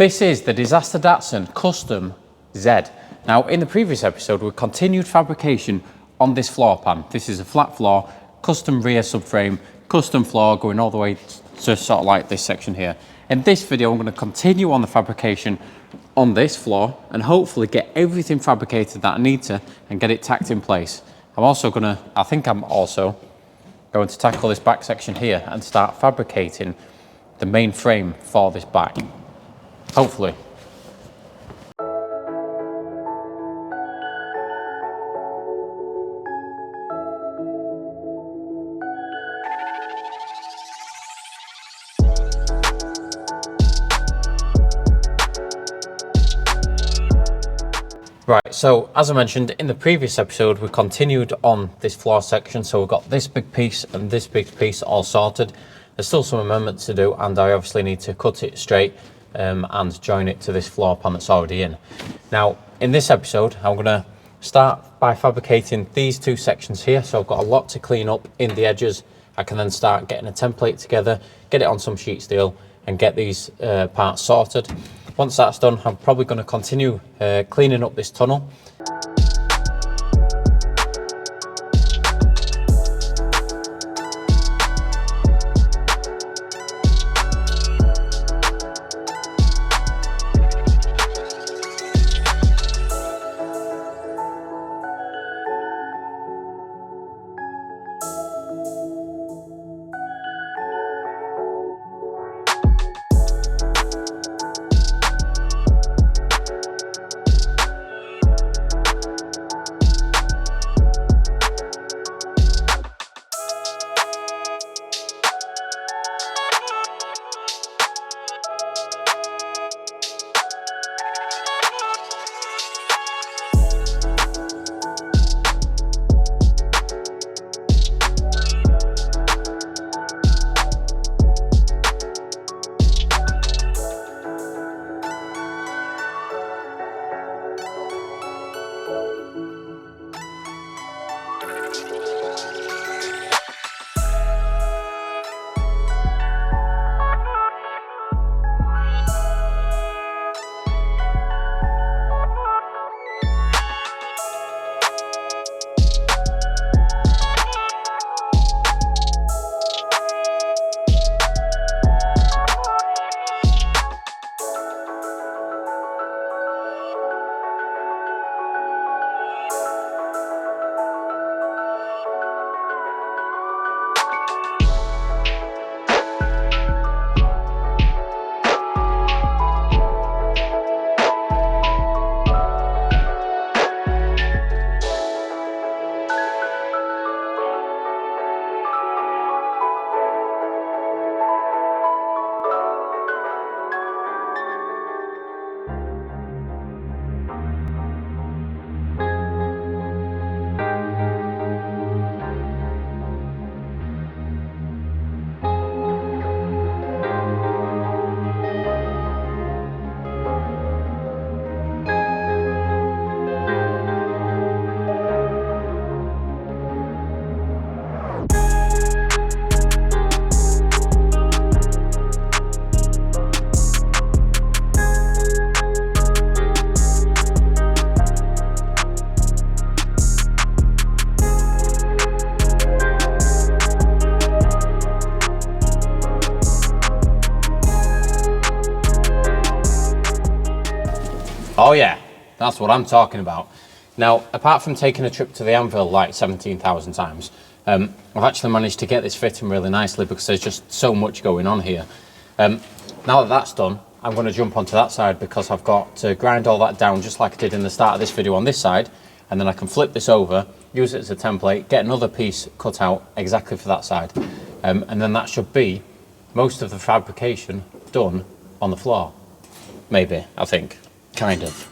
This is the Disaster Datsun Custom Z. Now, in the previous episode, we continued fabrication on this floor pan. This is a flat floor, custom rear subframe, custom floor going all the way to sort of like this section here. In this video, I'm going to continue on the fabrication on this floor and hopefully get everything fabricated that I need to and get it tacked in place. I'm also going to tackle this back section here and start fabricating the main frame for this back. Hopefully. Right, so as I mentioned in the previous episode, we continued on this floor section. So we've got this big piece and this big piece all sorted. There's still some amendments to do, and I obviously need to cut it straight and join it to this floor pan that's already in. Now, in this episode, I'm going to start by fabricating these two sections here. So I've got a lot to clean up in the edges. I can then start getting a template together, get it on some sheet steel, and get these parts sorted. Once that's done, I'm probably going to continue cleaning up this tunnel. Oh yeah, that's what I'm talking about. Now, apart from taking a trip to the anvil like 17,000 times, I've actually managed to get this fitting really nicely because there's just so much going on here. Now that that's done, I'm going to jump onto that side because I've got to grind all that down just like I did in the start of this video on this side, and then I can flip this over, use it as a template, get another piece cut out exactly for that side, and then that should be most of the fabrication done on the floor. Maybe, I think. Kind of.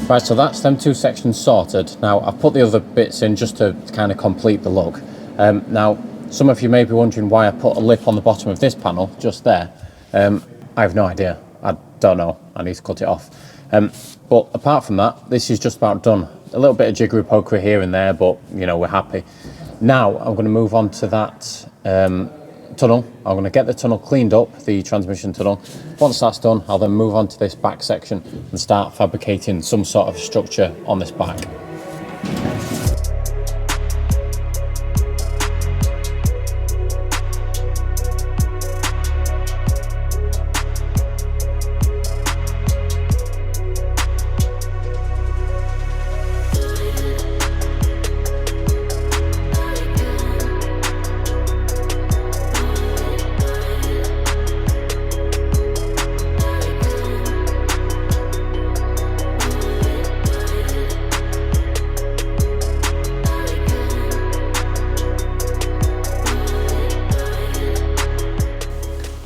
Right, so that's them two sections sorted. Now I've put the other bits in just to kind of complete the look. Now some of you may be wondering why I put a lip on the bottom of this panel just there. I have no idea. I don't know. I need to cut it off. But apart from that, this is just about done. A little bit of jiggery pokery here and there, but you know, we're happy. Now I'm going to move on to that tunnel. I'm going to get the tunnel cleaned up, the transmission tunnel. Once that's done, I'll then move on to this back section and start fabricating some sort of structure on this back.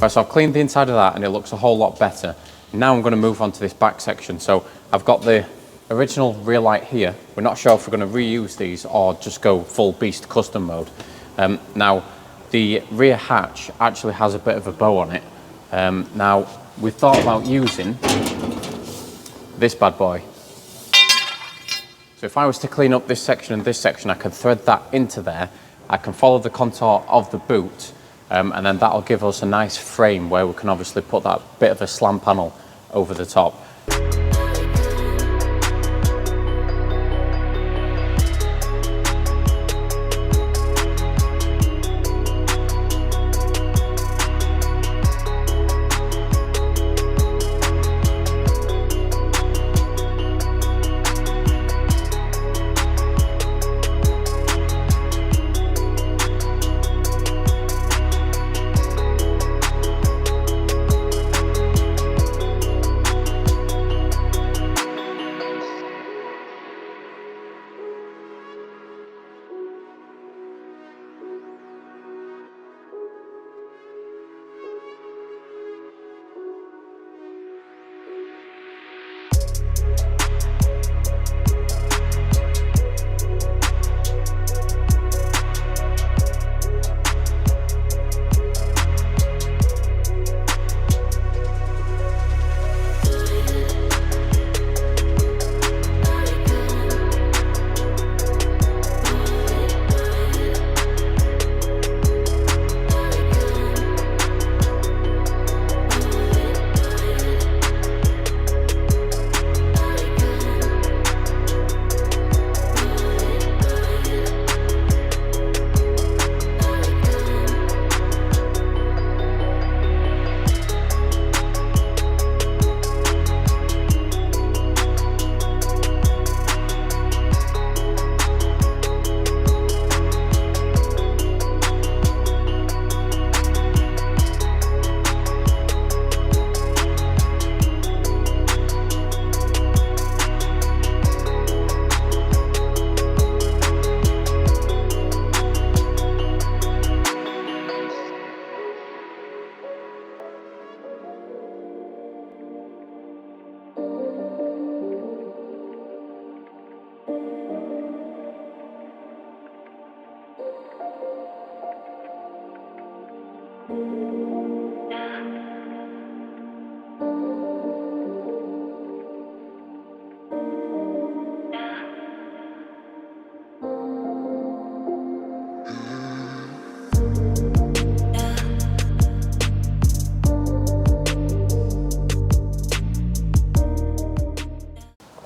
Right, so I've cleaned the inside of that and it looks a whole lot better. Now I'm going to move on to this back section. So I've got the original rear light here. We're not sure if we're going to reuse these or just go full beast custom mode. Now the rear hatch actually has a bit of a bow on it. Now we thought about using this bad boy. So if I was to clean up this section and this section, I could thread that into there. I can follow the contour of the boot. And then that'll give us a nice frame where we can obviously put that bit of a slam panel over the top.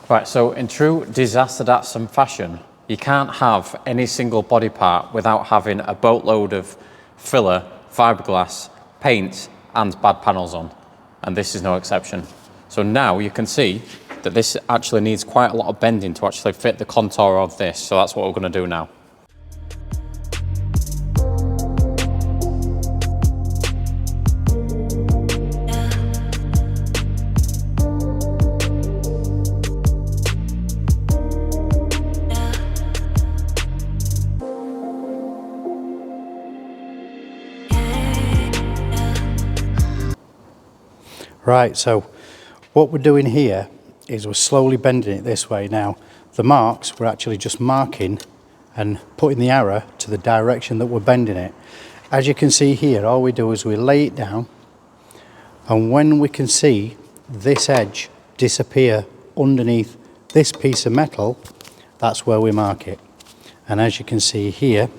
Right, so in true disaster Datsun fashion, you can't have any single body part without having a boatload of filler, fiberglass, paint and bad panels on. And this is no exception. So now you can see that this actually needs quite a lot of bending to actually fit the contour of this. So that's what we're going to do now. Right, so what we're doing here is we're slowly bending it this way. Now, the marks, we're actually just marking and putting the arrow to the direction that we're bending it. As you can see here, all we do is we lay it down, and when we can see this edge disappear underneath this piece of metal, that's where we mark it. And as you can see here,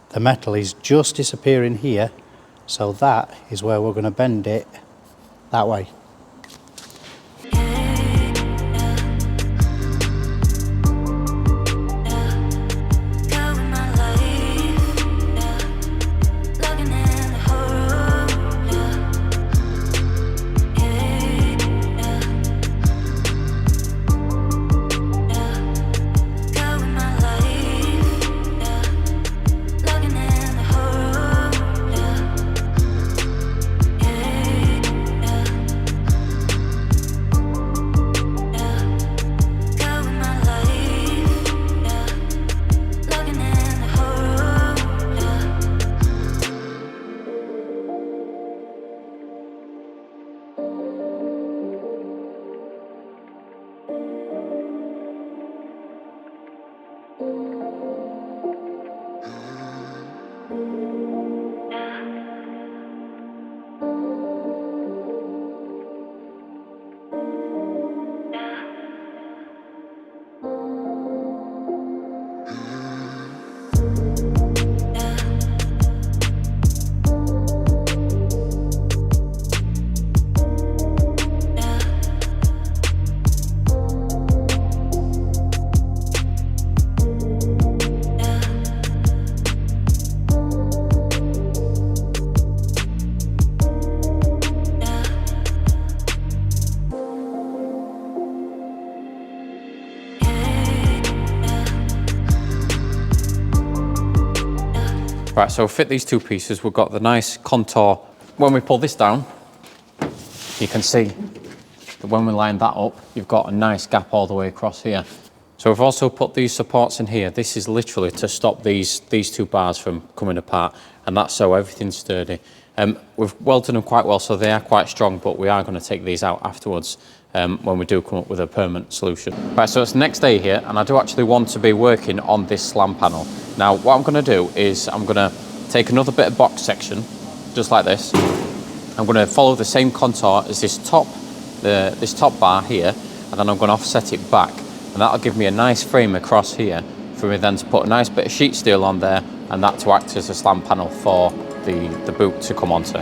the metal is just disappearing here, so that is where we're going to bend it that way. Right, so fit these two pieces, we've got the nice contour. When we pull this down, you can see that when we line that up, you've got a nice gap all the way across here. So we've also put these supports in here. This is literally to stop these two bars from coming apart, and that's so everything's sturdy. We've welded them quite well, so they are quite strong, but we are going to take these out afterwards when we do come up with a permanent solution. Right, so it's the next day here, and I do actually want to be working on this slam panel. Now, what I'm going to do is I'm going to take another bit of box section, just like this. I'm going to follow the same contour as this top bar here, and then I'm going to offset it back, and that'll give me a nice frame across here for me then to put a nice bit of sheet steel on there, and that to act as a slam panel for the boot to come onto.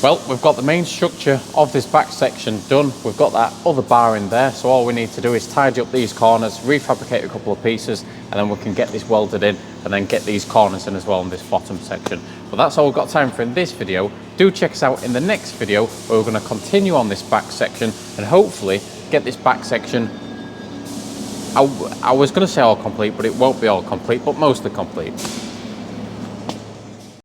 Well, we've got the main structure of this back section done. We've got that other bar in there, so all we need to do is tidy up these corners, refabricate a couple of pieces, and then we can get this welded in and then get these corners in as well in this bottom section. But that's all we've got time for in this video. Do check us out in the next video where we're going to continue on this back section and hopefully get this back section, I was going to say all complete, but it won't be all complete, but mostly complete.